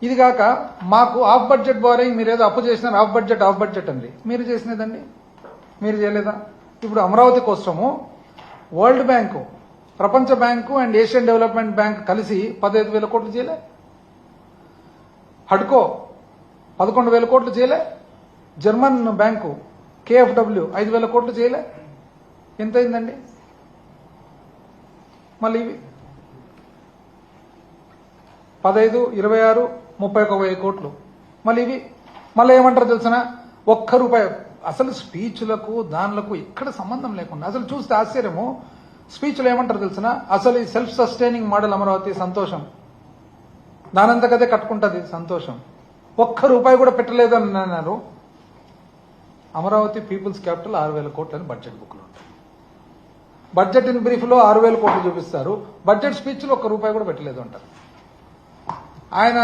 ఇది కాక మాకు ఆఫ్ బడ్జెట్ బారోయింగ్ మీరు ఏదో అప్పు చేసినారు, ఆఫ్ బడ్జెట్ అండి. మీరు చేసినదండి, మీరు చేయలేదా? ఇప్పుడు అమరావతి కోసము వరల్డ్ బ్యాంకు, ప్రపంచ bank and Asian development bank కలిసి 15,000 కోట్లు చేయలే. హడ్కో 11,000 కోట్లు చేయలే. జర్మన్ బ్యాంకు KfW 5,000 కోట్లు చేయలే. ఎంత అయిందండి? మళ్ళీ ఇవి 15, 26, 31,000 కోట్లు. మళ్ళీ ఇవి మళ్ళీ ఏమంటారు తెలిసిన, ఒక్క రూపాయి. అసలు స్పీచ్లకు దానిలకు ఇక్కడ సంబంధం లేకుండా అసలు చూస్తే ఆశ్చర్యము. స్పీచ్లో ఏమంటారు తెలిసిన, అసలు ఈ సెల్ఫ్ సస్టైనింగ్ మోడల్ అమరావతి సంతోషం, దానంతకదే కట్టుకుంటుంది సంతోషం. ఒక్క రూపాయి కూడా పెట్టలేదు అని అన్నారు. అమరావతి పీపుల్స్ క్యాపిటల్ 6,000 కోట్లు అని బడ్జెట్ బుక్లో ఉంటాయి. బడ్జెట్ ఇన్ బ్రీఫ్లో 6,000 కోట్లు చూపిస్తారు, బడ్జెట్ స్పీచ్లో ఒక్క రూపాయి కూడా పెట్టలేదు అంటారు. ఆయన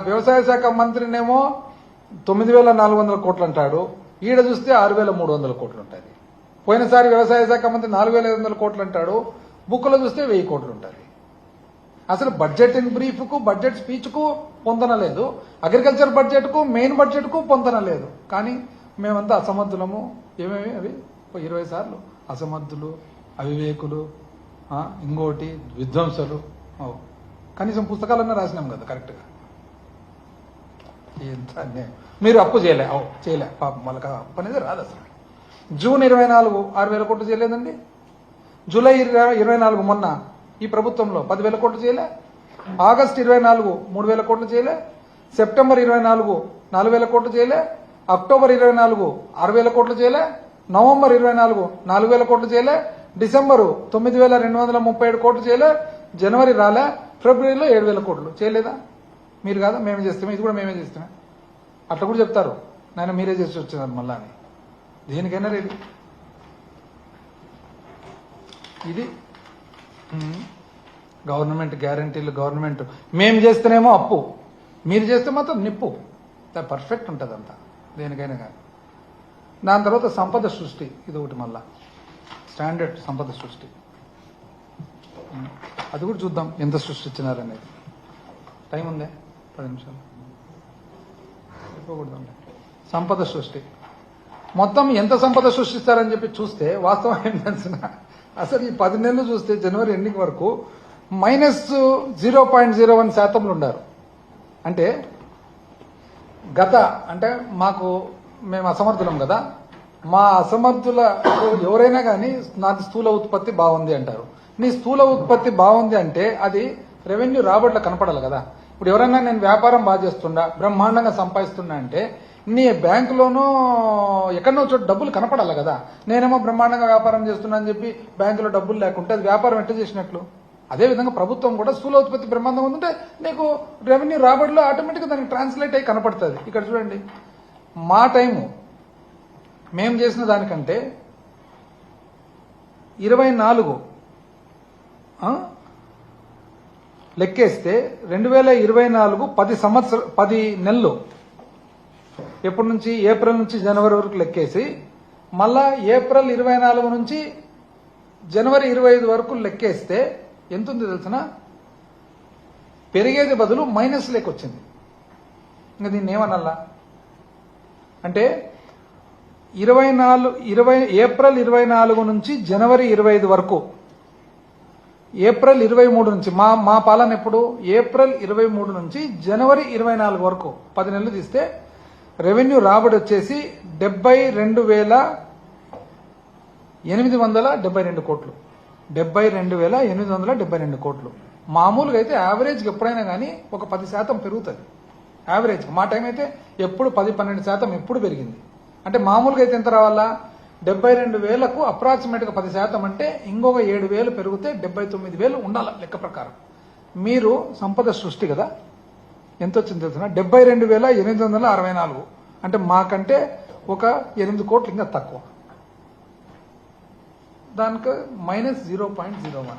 వ్యవసాయ శాఖ మంత్రినేమో 9,400 కోట్లు అంటాడు, ఈడ చూస్తే 6,300 కోట్లు ఉంటుంది. పోయినసారి వ్యవసాయ శాఖ మంత్రి 4,500 కోట్లు అంటాడు, బుక్లో చూస్తే 1,000 కోట్లు ఉంటుంది. అసలు బడ్జెట్ ఇన్ బ్రీఫ్కు బడ్జెట్ స్పీచ్కు పొందన లేదు, అగ్రికల్చర్ బడ్జెట్కు మెయిన్ బడ్జెట్కు పొందన లేదు. కానీ మేమంతా అసమర్థులము. ఏమేమి అవి 20 సార్లు అసమర్థులు, అవివేకులు, ఇంకోటి విధ్వంసలు. కనీసం పుస్తకాలన్నా రాసినాం కదా కరెక్ట్గా. ఎంత అన్యాయం. మీరు అప్పు చేయలే, పాపం వాళ్ళకి అప్పు అనేది రాదు అసలు. జూన్ 24 6,000 కోట్లు చేయలేదండి. జూలై 24 మొన్న ఈ ప్రభుత్వంలో 10,000 కోట్లు చేయలే. ఆగస్టు 24 3,000 కోట్లు చేయలే. సెప్టెంబర్ 24 4,000 కోట్లు చేయలే. అక్టోబర్ 24 6,000 కోట్లు చేయలే. నవంబర్ 24 4,000 కోట్లు చేయలే. డిసెంబరు 9,237 కోట్లు చేయలే. జనవరి రాలే. ఫిబ్రవరిలో 7,000 కోట్లు చేయలేదా? మీరు కాదా? మేమే చేస్తామే, ఇది కూడా మేమే చేస్తామే. అట్లా కూడా చెప్తారు, నాయన మీరే చేసి వచ్చినారు మళ్ళా అని. దేనికైనా రెడీ. ఇది గవర్నమెంట్ గ్యారంటీలు. గవర్నమెంట్ మేము చేస్తేనేమో అప్పు, మీరు చేస్తే మాత్రం నిప్పు. పర్ఫెక్ట్ ఉంటుంది అంతా దేనికైనా కానీ. దాని తర్వాత సంపద సృష్టి, ఇది ఒకటి మళ్ళా స్టాండర్డ్ సంపద సృష్టి. అది కూడా చూద్దాం ఎంత సృష్టించినారనేది. టైం ఉందే 10 నిమిషాలు అయిపోకూడదండి. సంపద సృష్టి మొత్తం ఎంత సంపద సృష్టిస్తారని చెప్పి చూస్తే వాస్తవం ఏం తెలిసిన, అసలు ఈ 10 నెలలు చూస్తే జనవరి ఎండింగ్ వరకు -0.01% ఉన్నారు. అంటే మేము అసమర్థులం కదా, మా అసమర్థుల ఎవరైనా కానీ నాది స్థూల ఉత్పత్తి బాగుంది అంటారు. నీ స్థూల ఉత్పత్తి బాగుంది అంటే అది రెవెన్యూ రాబడిలో కనపడాలి కదా. ఇప్పుడు ఎవరైనా నేను వ్యాపారం బాగా చేస్తున్నా, బ్రహ్మాండంగా సంపాదిస్తున్నా అంటే నీ బ్యాంకులోనూ ఎక్కడనో చోట డబ్బులు కనపడాలి కదా. నేనేమో బ్రహ్మాండంగా వ్యాపారం చేస్తున్నా అని చెప్పి బ్యాంకులో డబ్బులు లేకుంటే అది వ్యాపారం ఎట్లా చేసినట్లు? అదేవిధంగా ప్రభుత్వం కూడా స్థూల ఉత్పత్తి బ్రహ్మాండంగా ఉందంటే నీకు రెవెన్యూ రాబడిలో ఆటోమేటిక్గా దానికి ట్రాన్స్లేట్ అయ్యి కనపడుతుంది. ఇక్కడ చూడండి, మా టైము మేము చేసిన దానికంటే 24 లెక్కేస్తే 2024 10 నెలలు, ఎప్పటి నుంచి ఏప్రిల్ నుంచి జనవరి వరకు లెక్కేసి మళ్ళా ఏప్రిల్ 24 నుంచి జనవరి 25 వరకు లెక్కేస్తే ఎంత ఉంది తెలిసిన, పెరిగేది బదులు మైనస్ లేకొచ్చింది. ఇంకా దీన్ని ఏమనల్లా అంటే ఏప్రిల్ 24 నుంచి జనవరి 25 వరకు, ఏప్రిల్ 23 నుంచి మా పాలన ఎప్పుడు ఏప్రిల్ 23 నుంచి జనవరి 24 వరకు 10 నెలలు తీస్తే రెవెన్యూ రాబడి వచ్చేసి 72,872 కోట్లు. 72,872 కోట్లు. మామూలుగా అయితే యావరేజ్కి ఎప్పుడైనా కానీ ఒక 10% పెరుగుతుంది యావరేజ్. మా టైం అయితే ఎప్పుడు 10-12% ఎప్పుడు పెరిగింది. అంటే మామూలుగా అయితే ఎంత రావాలా, 72,000కు అప్రాక్సిమేట్గా 10% అంటే ఇంకొక 7,000 పెరిగితే 79,000 ఉండాలి లెక్క ప్రకారం. మీరు సంపద సృష్టి కదా, ఎంత వచ్చింది తెలుసిన, 72,864. అంటే మాకంటే ఒక 8 కోట్లు ఇంకా తక్కువ. దానికి -0.01.